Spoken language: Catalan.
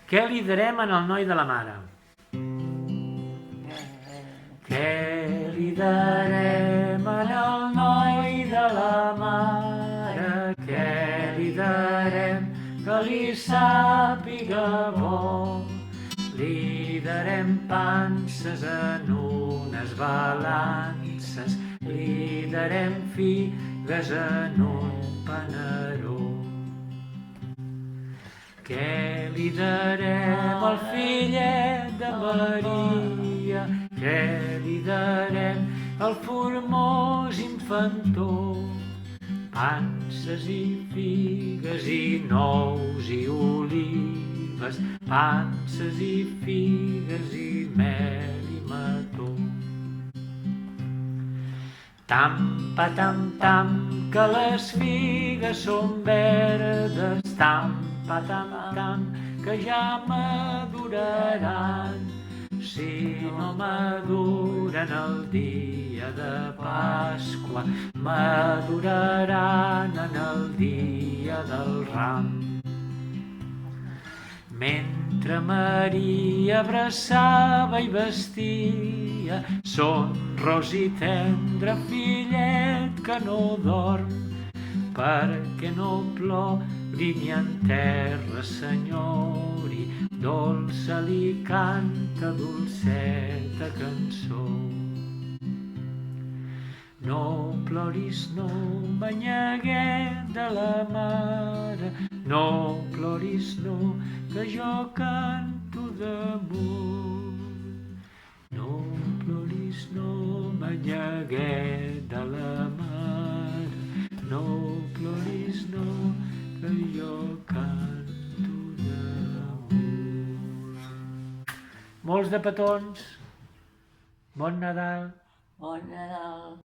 Què li darem en el noi de la mare? Què li darem en el noi de la mare? Què li darem que li sàpiga bo? Li darem panses en unes balances, li darem figues en un panaró. Què li darem al fillet de Maria? Què li darem al formós infantó? Panses i figues i nous i olives, panses i figues i mel i mató. Tam, patam, tam, que les figues són verdes, tam, patam, tam, que ja maduraran. Si no maduren el dia de Pasqua, maduraran en el dia del Ram. Mentre Maria abraçava i vestia son ros i tendre fillet que no dorm, perquè no plori ni en terra s'enyori, dolça li canta dolceta cançó. No ploris, no, manyaguet de la mare, no ploris, no, que jo canto d'amor. No ploris, no, manyaguet de la mare, no ploris, no, que jo canto d'amor. Molts de petons, bon Nadal. Bon Nadal.